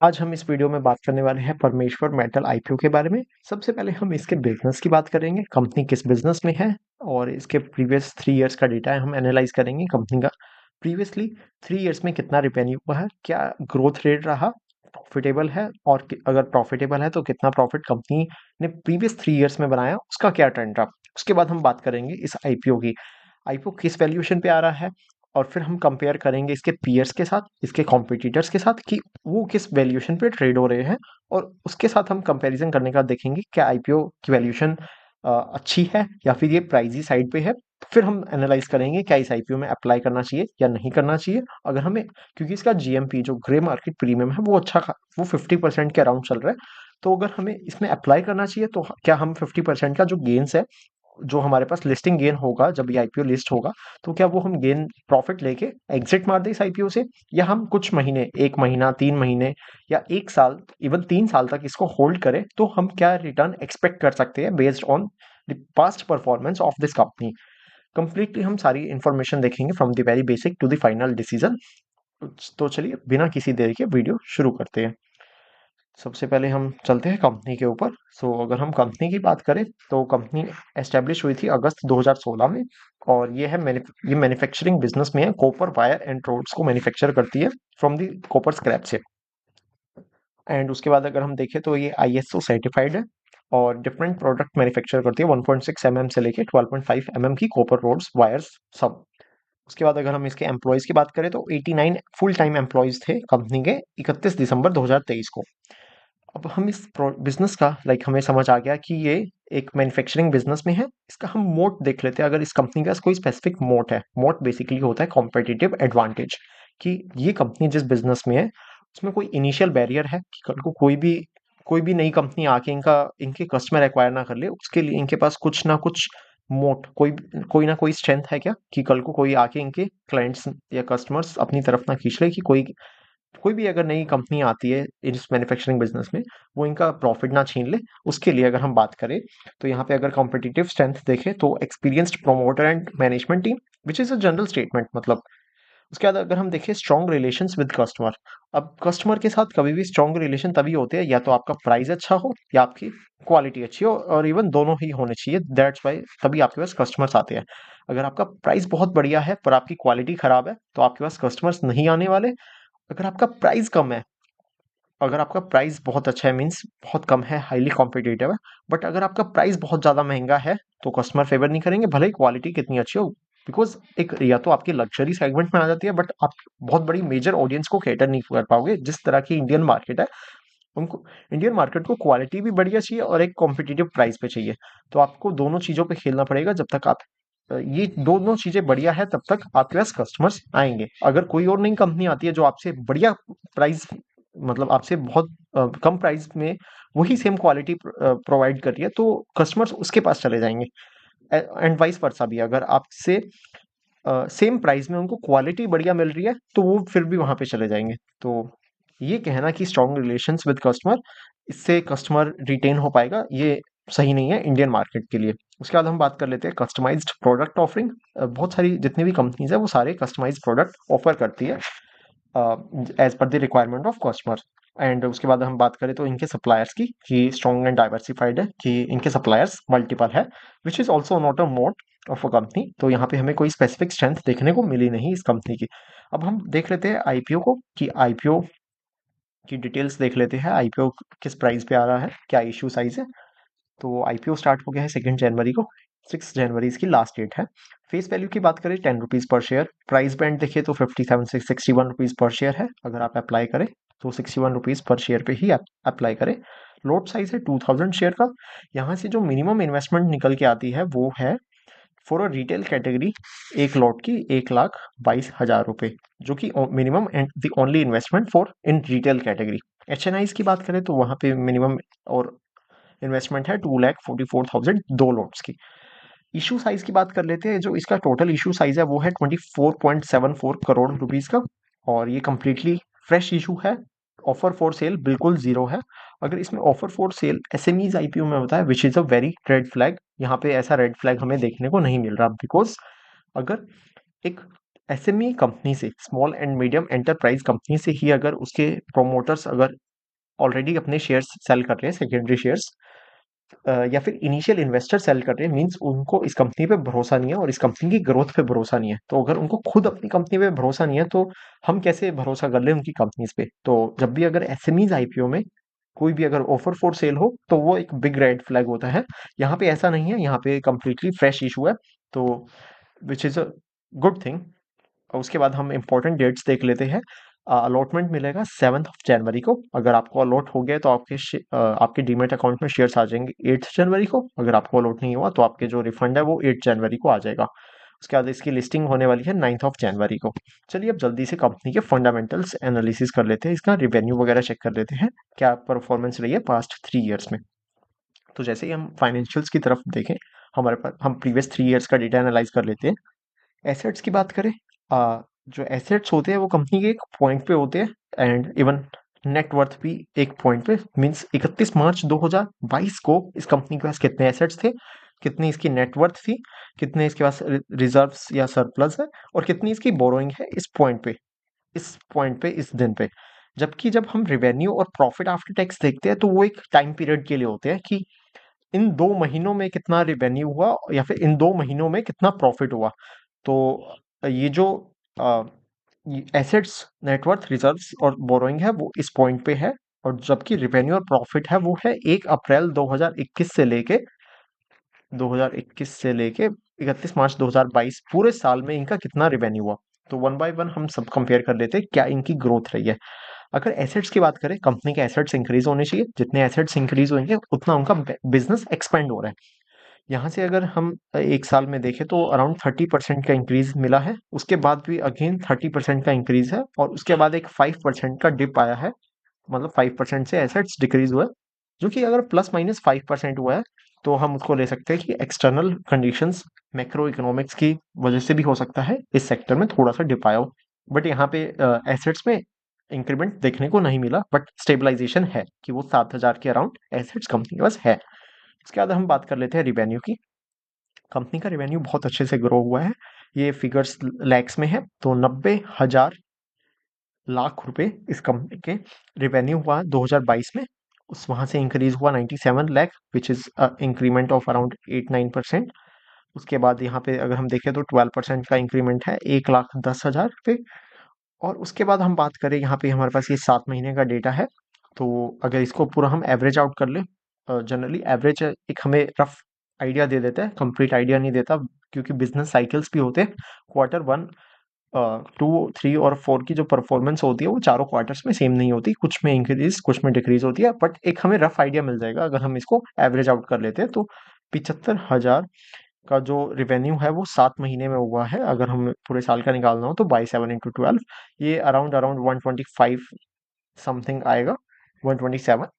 आज हम इस वीडियो में बात करने वाले हैं परमेश्वर मेटल आईपीओ के बारे में। सबसे पहले हम इसके बिजनेस की बात करेंगे, कंपनी किस बिजनेस में है और इसके प्रीवियस 3 इयर्स का डेटा हम एनालाइज करेंगे। कंपनी का प्रीवियसली 3 इयर्स में कितना रिवेन्यू हुआ है, क्या ग्रोथ रेट रहा, प्रॉफिटेबल है और अगर प्रॉफिटेबल है तो कितना प्रॉफिट कंपनी ने प्रीवियस 3 इयर्स में बनाया, उसका क्या ट्रेंड रहा। उसके बाद हम बात करेंगे इस आईपीओ की, आईपीओ किस वैल्यूएशन पे आ रहा है और फिर हम कंपेयर करेंगे इसके पीयर्स के साथ, इसके कॉम्पिटिटर्स के साथ कि वो किस वैल्यूएशन पे ट्रेड हो रहे हैं। और उसके साथ हम कंपैरिजन करने का देखेंगे क्या आईपीओ की वैल्यूएशन अच्छी है या फिर ये प्राइजी साइड पे है। फिर हम एनालाइज करेंगे क्या इस आईपीओ में अप्लाई करना चाहिए या नहीं करना चाहिए। अगर हमें, क्योंकि इसका जीएमपी जो ग्रे मार्केट प्रीमियम है वो वो 50% के अराउंड चल रहा है, तो अगर हमें इसमें अप्लाई करना चाहिए तो क्या हम 50% का जो गेन्स है, जो हमारे पास लिस्टिंग गेन होगा जब ये आईपीओ लिस्ट होगा, तो क्या वो हम गेन प्रॉफिट लेके एग्जिट मार दें इस आईपीओ से, या हम कुछ महीने, 1 महीना, 3 महीने या 1 साल, इवन 3 साल तक इसको होल्ड करें, तो हम क्या रिटर्न एक्सपेक्ट कर सकते हैं based on the past performance of this company. Completely हम सारी इंफॉर्मेशन देखेंगे from the very basic to the final decision. तो चलिए बिना किसी देरी के वीडियो शुरू करते हैं। सबसे पहले हम चलते हैं कंपनी के ऊपर। अगर हम कंपनी की बात करें तो कंपनी एस्टेब्लिश हुई थी अगस्त 2016 में, और ये मैन्युफैक्चरिंग बिजनेस में है, कॉपर वायर एंड रोड्स को मैन्युफैक्चर करती है फ्रॉम दी कॉपर स्क्रैप से। एंड उसके बाद अगर हम देखें तो ये आईएसओ सर्टिफाइड है और डिफरेंट प्रोडक्ट मैन्युफैक्चर करती है, 1.6 mm से लेके 12.5 mm की कॉपर रोड्स, वायर्स, सब। उसके बाद अगर हम इसके एम्प्लॉयज की बात करें तो 89 फुल टाइम एम्प्लॉयज थे कंपनी के 31 दिसंबर 2023 को। अब हम इस बिजनेस का, हमें समझ आ गया कि ये एक मैन्युफैक्चरिंग बिजनेस में है। इसका हम मोट देख लेते हैं। अगर इस कंपनी का कोई स्पेसिफिक मोट है, मोट बेसिकली होता है कॉम्पिटिटिव एडवांटेज, कि ये कंपनी जिस बिजनेस में है उसमें कोई इनिशियल बैरियर है कि कल को कोई भी नई कंपनी आके इनके कस्टमर एक्वायर ना कर ले, उसके लिए इनके पास कुछ ना कुछ मोट, कोई ना कोई स्ट्रेंथ है क्या, कि कल को कोई आके इनके क्लाइंट्स या कस्टमर्स अपनी तरफ ना खींच ले, कि कोई भी अगर नई कंपनी आती है इस मैन्युफैक्चरिंग बिजनेस में, वो इनका प्रॉफिट ना छीन ले। उसके लिए अगर हम बात करें तो यहाँ पे अगर कॉम्पिटिटिव स्ट्रेंथ देखें तो experienced promoter and management team, which is a general statement, मतलब। उसके बाद अगर हम देखें स्ट्रॉन्ग रिलेशंस विद कस्टमर। अब कस्टमर के साथ कभी भी स्ट्रॉन्ग रिलेशन तभी होते हैं या तो आपका प्राइस अच्छा हो या आपकी क्वालिटी अच्छी हो, और इवन दोनों ही होने चाहिए। दैट्स वाई तभी आपके पास कस्टमर्स आते हैं। अगर आपका प्राइस बहुत बढ़िया है पर आपकी क्वालिटी खराब है तो आपके पास कस्टमर्स नहीं आने वाले। अगर आपका प्राइस कम है, अगर आपका प्राइस बहुत अच्छा है, मीन्स बहुत कम है, हाईली कॉम्पिटिटिव है, बट अगर आपका प्राइस बहुत ज़्यादा महंगा है तो कस्टमर फेवर नहीं करेंगे, भले ही क्वालिटी कितनी अच्छी हो। बिकॉज एक, या तो आपकी लग्जरी सेगमेंट में आ जाती है बट आप बहुत बड़ी मेजर ऑडियंस को कैटर नहीं कर पाओगे। जिस तरह की इंडियन मार्केट है, उनको, इंडियन मार्केट को क्वालिटी भी बढ़िया चाहिए और एक कॉम्पिटिटिव प्राइस पे चाहिए। तो आपको दोनों चीज़ों पे खेलना पड़ेगा। जब तक आप ये दोनों चीज़ें बढ़िया है तब तक आपके पास कस्टमर्स आएंगे। अगर कोई और नई कंपनी आती है जो आपसे बढ़िया प्राइस, मतलब आपसे बहुत कम प्राइस में वही सेम क्वालिटी प्रोवाइड कर रही है, तो कस्टमर्स उसके पास चले जाएंगे। एंड वाइस वर्सा भी, अगर आपसे सेम प्राइस में उनको क्वालिटी बढ़िया मिल रही है तो वो फिर भी वहां पे चले जाएंगे। तो ये कहना कि स्ट्रॉन्ग रिलेशंस विद कस्टमर, इससे कस्टमर रिटेन हो पाएगा, ये सही नहीं है इंडियन मार्केट के लिए। उसके बाद हम बात कर लेते हैं कस्टमाइज्ड प्रोडक्ट ऑफरिंग। बहुत सारी जितनी भी कंपनीज है वो सारे कस्टमाइज्ड प्रोडक्ट ऑफर करती है as per the requirement of customer. And उसके बाद हम बात करें तो इनके सप्लायर्स की, कि स्ट्रॉन्ग एंड डाइवर्सिफाइड है, कि इनके सप्लायर्स मल्टीपल है, which is also not a मोट ऑफ अ कंपनी। तो यहाँ पे हमें कोई स्पेसिफिक स्ट्रेंथ देखने को मिली नहीं इस कंपनी की। अब हम देख लेते हैं आईपीओ को, कि आईपीओ की डिटेल्स देख लेते हैं। आईपीओ किस प्राइस पे आ रहा है, क्या इशू साइज है। तो आईपीओ स्टार्ट हो गया है 2 जनवरी को, 6 जनवरी इसकी लास्ट डेट है। फेस वैल्यू की बात करें 10 रुपीज़ पर शेयर। प्राइस बैंड देखिए तो 57 से 61 रुपीज़ पर शेयर है। अगर आप अप्लाई करें तो 61 रुपीज़ पर शेयर पे ही आप अप्लाई करें। लोट साइज है 2000 शेयर का। यहाँ से जो मिनिमम इन्वेस्टमेंट निकल के आती है वो है फॉर अ रिटेल कैटेगरी, एक लॉट की 1,22,000 रुपये, जो कि minimum and the only investment for in retail category. H की बात करें तो वहाँ पे मिनिमम और इन्वेस्टमेंट है 2,44,000, 2 लॉट्स की। इशू साइज की बात कर लेते हैं। जो इसका टोटल इशू साइज है वो है 24.74 करोड़ रुपीस का, और ये कंप्लीटली फ्रेश इशू है। ऑफर फॉर सेल बिल्कुल जीरो है। अगर इसमें offer for sale SMEs IPO में होता है, which is a very red flag, यहाँ पे ऐसा रेड फ्लैग हमें देखने को नहीं मिल रहा। बिकॉज अगर एक एसएमई कंपनी से, small and medium enterprise company से ही अगर उसके प्रोमोटर्स अगर ऑलरेडी अपने शेयर्स सेल कर रहे हैं, सेकेंडरी शेयर्स, या फिर इनिशियल इन्वेस्टर सेल कर रहे हैं, मींस उनको इस कंपनी पे भरोसा नहीं है और इस कंपनी की ग्रोथ पे भरोसा नहीं है। तो अगर उनको खुद अपनी कंपनी पे भरोसा नहीं है तो हम कैसे भरोसा कर लें उनकी कंपनीज पे? तो जब भी अगर एसएमईज आईपीओ में कोई भी अगर ऑफर फॉर सेल हो तो वो एक बिग रेड फ्लैग होता है। यहाँ पे ऐसा नहीं है, यहाँ पे कंप्लीटली फ्रेश इशू है, तो which is a good thing. और उसके बाद हम इंपॉर्टेंट डेट्स देख लेते हैं। अलॉटमेंट मिलेगा 7 जनवरी को। अगर आपको अलॉट हो गया तो आपके डीमेट अकाउंट में शेयर्स आ जाएंगे 8 जनवरी को। अगर आपको अलॉट नहीं हुआ तो आपके जो रिफंड है वो 8 जनवरी को आ जाएगा। उसके बाद इसकी लिस्टिंग होने वाली है 9 जनवरी को। चलिए अब जल्दी से कंपनी के फंडामेंटल्स एनालिसिस कर लेते हैं, इसका रिवेन्यू वगैरह चेक कर लेते हैं, क्या परफॉर्मेंस रही है पास्ट 3 ईयर्स में। तो जैसे ही हम फाइनेंशियल्स की तरफ देखें, हमारे पास हम प्रीवियस 3 ईयर्स का डेटा एनालाइज कर लेते हैं। एसेट्स की बात करें, जो एसेट्स होते हैं वो कंपनी के एक पॉइंट पे होते हैं, एंड इवन नेट वर्थ भी एक पॉइंट पे, मींस 31 मार्च 2022 को इस कंपनी के पास कितने एसेट्स थे, कितनी इसकी नेट वर्थ थी, कितने इसके पास रिजर्व्स या सरप्लस है, और कितनी इसकी बोरोइंग है इस पॉइंट पे इस दिन पे। जबकि जब हम रिवेन्यू और प्रॉफिट आफ्टर टैक्स देखते हैं तो वो एक टाइम पीरियड के लिए होते हैं कि इन 2 महीनों में कितना रिवेन्यू हुआ या फिर इन 2 महीनों में कितना प्रॉफिट हुआ। तो ये जो एसेट्स, नेटवर्थ, रिजर्व्स और बोरोइंग है वो इस पॉइंट पे है, और जबकि रिवेन्यू और प्रॉफिट है वो है 1 अप्रैल 2021 से लेके 31 मार्च 2022, पूरे साल में इनका कितना रिवेन्यू हुआ। तो वन बाय वन हम सब कंपेयर कर लेते हैं क्या इनकी ग्रोथ रही है। अगर एसेट्स की बात करें, कंपनी के एसेट्स इंक्रीज होने चाहिए, जितने एसेट्स इंक्रीज होंगे उतना उनका बिजनेस एक्सपेंड हो रहा है। यहाँ से अगर हम एक साल में देखें तो अराउंड 30% का इंक्रीज मिला है, उसके बाद भी अगेन 30% का इंक्रीज है, और उसके बाद एक 5% का डिप आया है, मतलब 5% से एसेट्स डिक्रीज हुआ है, जो कि अगर प्लस माइनस 5% हुआ है तो हम उसको ले सकते हैं कि एक्सटर्नल कंडीशंस, मैक्रो इकोनॉमिक्स की वजह से भी हो सकता है इस सेक्टर में थोड़ा सा डिप आया हो। बट यहाँ पे एसेट्स में इंक्रीमेंट देखने को नहीं मिला, बट स्टेबलाइजेशन है कि वो 7,000 के अराउंड एसेट्स कंपनी के पास है। इसके बाद हम बात कर लेते हैं रिवेन्यू की। कंपनी का रिवेन्यू बहुत अच्छे से ग्रो हुआ है, ये फिगर्स लैक्स में है, तो 90,000 लाख रुपए इस कंपनी के रिवेन्यू हुआ 2022 में। उस वहां से इंक्रीज हुआ 97 lakh, which is increment of around 8-9%। उसके बाद यहाँ पे अगर हम देखें तो 12% का इंक्रीमेंट है, 1,10,000 पे। और उसके बाद हम बात करें, यहाँ पे हमारे पास ये 7 महीने का डेटा है, तो अगर इसको पूरा हम एवरेज आउट कर ले, जनरली एवरेज एक हमें रफ आइडिया दे देता है, कंप्लीट आइडिया नहीं देता, क्योंकि बिजनेस साइकिल्स भी होते हैं। Q1, 2, 3 और 4 की जो परफॉर्मेंस होती है वो चारों क्वार्टर्स में सेम नहीं होती, कुछ में इंक्रीज कुछ में डिक्रीज होती है, बट एक हमें रफ आइडिया मिल जाएगा अगर हम इसको एवरेज आउट कर लेते हैं। तो 75,000 का जो रिवेन्यू है वो 7 महीने में हुआ है। अगर हमें पूरे साल का निकालना हो तो बाई 7 into 12, ये अराउंड अराउंड 125 समथिंग आएगा, 127।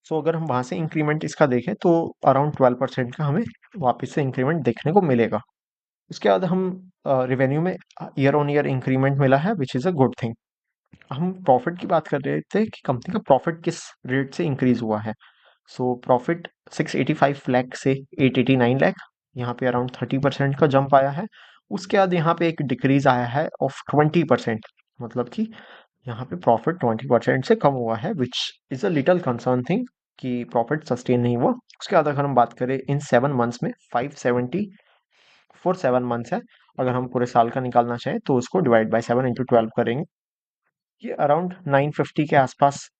सो अगर हम वहां से इंक्रीमेंट इसका देखें तो अराउंड 12% का हमें वापस से इंक्रीमेंट देखने को मिलेगा। उसके बाद हम रिवेन्यू में ईयर ऑन ईयर इंक्रीमेंट मिला है, which is a good thing. हम प्रॉफिट की बात कर रहे थे कि कंपनी का प्रॉफिट किस रेट से इंक्रीज हुआ है। सो प्रॉफिट 685 लाख से 889 लाख, यहाँ पे अराउंड 30% का जंप आया है। उसके बाद यहाँ पे एक डिक्रीज आया है ऑफ 20%, मतलब कि यहाँ पे प्रॉफिट 20% से कम हुआ है, which is a little concern thing कि प्रॉफिट सस्टेन नहीं हुआ। उसके बाद अगर हम बात करें इन 7 मंथ्स में, 570 फॉर 7 मंथ्स है। अगर हम पूरे साल का निकालना चाहें तो उसको डिवाइड बाय 7 into 12 करेंगे, ये अराउंड 950 के आसपास,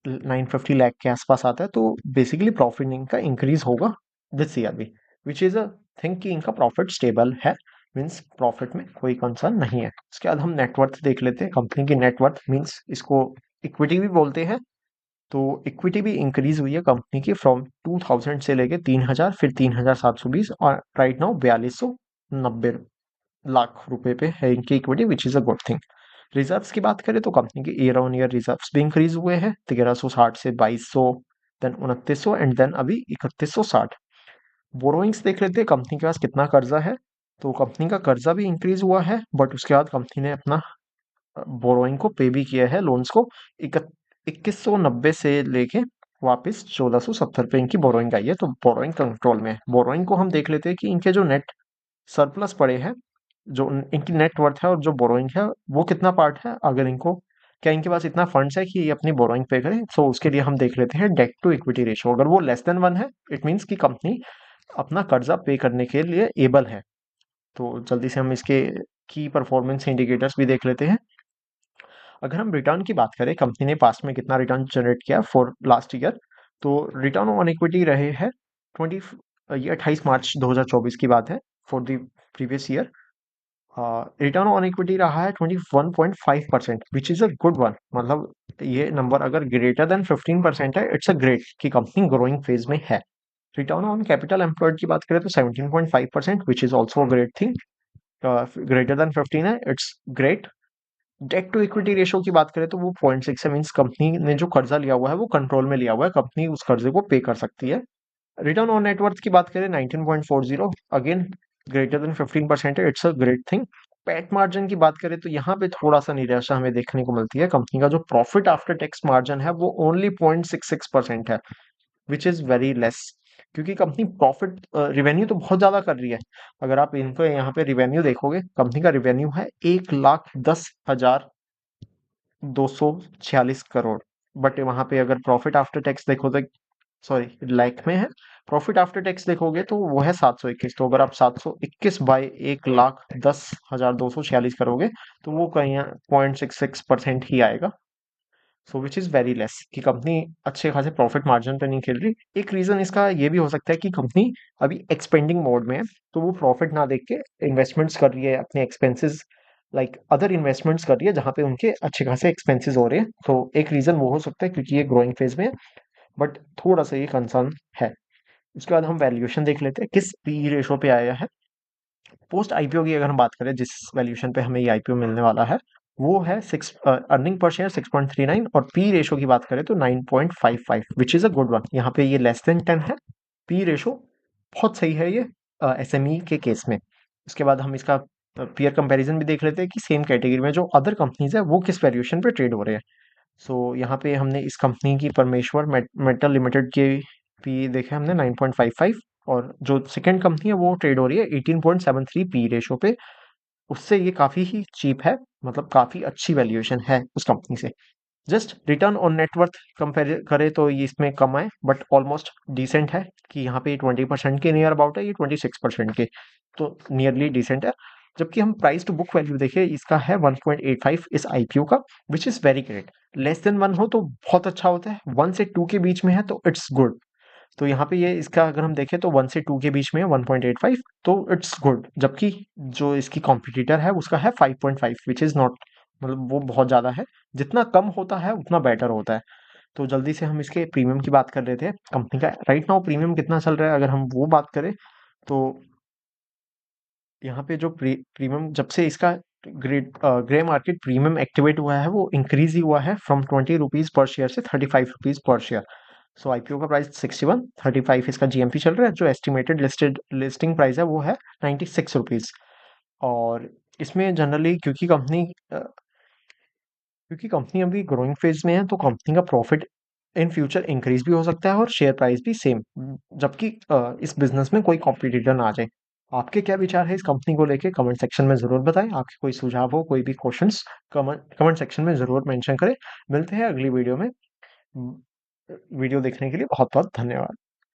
950 लाख के आसपास आता है। तो बेसिकली प्रॉफिट इनका इंक्रीज होगा दिस ईयर भी, विच इज अ थिंक कि इनका प्रॉफिट स्टेबल है, मीन्स प्रॉफिट में कोई कंसर्न नहीं है। उसके बाद हम नेटवर्थ देख लेते हैं। कंपनी की नेटवर्थ मीन्स इसको इक्विटी भी बोलते हैं, तो इक्विटी भी इंक्रीज हुई है कंपनी की, फ्रॉम 2000 से लेके 3,000, फिर 3,720, और राइट नाउ 4290 लाख रुपए पे है इनकी equity, which is a good thing. Reserves की बात करें तो कंपनी के ईयर ऑन ईयर रिजर्व्स भी इंक्रीज हुए हैं, 1360 से 2200, देन 2900, एंड देन अभी 3160। बोरोइंग्स देख लेते हैं कंपनी के पास कितना कर्जा है। तो कंपनी का कर्जा भी इंक्रीज हुआ है, बट उसके बाद कंपनी ने अपना बोरोइंग को पे भी किया है, लोन्स को। 2190 से लेके वापस 1470 पे इनकी बोरोइंग आई है, तो बोरोइंग कंट्रोल में है। बोरोइंग को हम देख लेते हैं कि इनके जो नेट सरप्लस पड़े हैं, जो इनकी नेट वर्थ है और जो बोरोइंग है वो कितना पार्ट है। अगर इनको क्या इनके पास इतना फंड्स है कि ये अपनी बोरोइंग पे करें? सो उसके लिए हम देख लेते हैं डेट टू इक्विटी रेशियो। अगर वो लेस देन 1 है, इट मीन्स कि कंपनी अपना कर्जा पे करने के लिए एबल है। तो जल्दी से हम इसके की परफॉर्मेंस इंडिकेटर्स भी देख लेते हैं। अगर हम रिटर्न की बात करें, कंपनी ने पास्ट में कितना रिटर्न जनरेट किया फॉर लास्ट ईयर, तो रिटर्न ऑन इक्विटी रहे हैं 20, ये 28 मार्च 2024 की बात है, for the previous year. Return on equity रहा है 21.5%, which is a good one. मतलब ये नंबर अगर ग्रेटर देन 15% है, इट्स अ ग्रेट कि कंपनी ग्रोइंग फेज में है। रिटर्न ऑन कैपिटल एम्प्लॉयड की बात करें तो 17.5%, which is also a great thing. Greater than 15 है, it's great. Debt to equity ratio की बात करें तो वो 0.6 है, मीन्स कंपनी ने जो कर्जा लिया हुआ है वो कंट्रोल में लिया हुआ है, कंपनी उस कर्जे को पे कर सकती है। रिटर्न ऑन नेटवर्थ की बात करें 19.40, अगेन ग्रेटर देन 15% है, it's a great thing. PAT margin की बात करें तो यहाँ पे थोड़ा सा निराशा हमें देखने को मिलती है। कंपनी का जो प्रॉफिट आफ्टर टैक्स मार्जिन है वो ओनली 0.66% है, विच इज वेरी लेस। क्योंकि कंपनी प्रॉफिट रिवेन्यू तो बहुत ज्यादा कर रही है। अगर आप इनको यहाँ पे रिवेन्यू देखोगे, कंपनी का रिवेन्यू है 1,10,246 करोड़। बट वहां पे अगर प्रॉफिट आफ्टर टैक्स देखो तो, सॉरी, लाख में है। प्रॉफिट आफ्टर टैक्स देखोगे तो वो है 721। तो अगर आप 721 बाई 1,10,246 करोगे तो वो कहीं 0.66% ही आएगा। सो विच इज़ वेरी लेस कि कंपनी अच्छे खासे प्रॉफिट मार्जिन पे नहीं खेल रही। एक रीज़न इसका ये भी हो सकता है कि कंपनी अभी एक्सपेंडिंग मोड में है, तो वो प्रॉफिट ना देख के इन्वेस्टमेंट्स कर रही है, अपने एक्सपेंसेस लाइक अदर इन्वेस्टमेंट्स कर रही है जहाँ पे उनके अच्छे खासे एक्सपेंसेस हो रहे हैं। तो एक रीज़न वो हो सकता है क्योंकि ये ग्रोइंग फेज में है, बट थोड़ा सा ये कंसर्न है। उसके बाद हम वैल्यूएशन देख लेते हैं किस पी रेशो पे आया है। पोस्ट आईपीओ की अगर हम बात करें, जिस वैल्यूएशन पे हमें ये आईपीओ मिलने वाला है, वो है सिक्स, अर्निंग पर शेयर 6.39, और पी रेशो की बात करें तो 9.55, which is a good one. यहाँ पे ये लेस देन 10 है। पी रेशो बहुत सही है ये एसएमई के केस में। उसके बाद हम इसका पीयर कंपैरिजन भी देख लेते हैं कि सेम कैटेगरी में जो अदर कंपनीज है वो किस वैल्यूएशन पे ट्रेड हो रहे हैं। सो यहाँ पे हमने इस कंपनी की परमेश्वर मेटल लिमिटेड के पी देखे हमने 9.55, और जो सेकंड कंपनी है वो ट्रेड हो रही है 18.73 पी रेशो पे। उससे ये काफ़ी ही चीप है, मतलब काफ़ी अच्छी वैल्यूएशन है उस कंपनी से। Just return on net worth compare करें तो ये इसमें कम है, बट ऑलमोस्ट डिसेंट है कि यहाँ पे 20% के नियर अबाउट है, ये 26% के, तो नियरली डिसेंट है। जबकि हम प्राइस टू बुक वैल्यू देखें, इसका है 1.85 इस आईपीओ का, which is very great. Less than 1 हो तो बहुत अच्छा होता है, 1 से 2 के बीच में है तो इट्स गुड। तो यहाँ पे ये इसका अगर हम देखें तो 1 से 2 के बीच में है 1.85, तो इट्स गुड। जबकि जो इसकी कॉम्पिटिटर है उसका है 5.5, विच इज़ नॉट, मतलब वो बहुत ज़्यादा है। जितना कम होता है उतना बेटर होता है। तो जल्दी से हम इसके प्रीमियम की बात कर लेते हैं। कंपनी का राइट नाउ प्रीमियम कितना चल रहा है अगर हम वो बात करें, तो यहाँ पे जो प्रीमियम जब से इसका ग्रे मार्केट प्रीमियम एक्टिवेट हुआ है वो इंक्रीज ही हुआ है, फ्रॉम 20 रुपीज पर शेयर से 35 रुपीज पर शेयर। सो आईपीओ का प्राइस 61, 35 इसका जीएमपी चल रहा है। जो एस्टिमेटेड लिस्टिंग प्राइस है वो है 96 रुपीज। और इसमें जनरली क्योंकि कंपनी अभी ग्रोइंग फेज में है, तो कंपनी का प्रॉफिट इन फ्यूचर इंक्रीज भी हो सकता है और शेयर प्राइस भी सेम, जबकि इस बिजनेस में कोई कॉम्पिटिटर ना आ जाए। आपके क्या विचार है इस कंपनी को लेके, कमेंट सेक्शन में जरूर बताएं। आपके कोई सुझाव हो, कोई भी क्वेश्चंस, कमेंट सेक्शन में जरूर मेंशन करें। मिलते हैं अगली वीडियो में। वीडियो देखने के लिए बहुत बहुत धन्यवाद।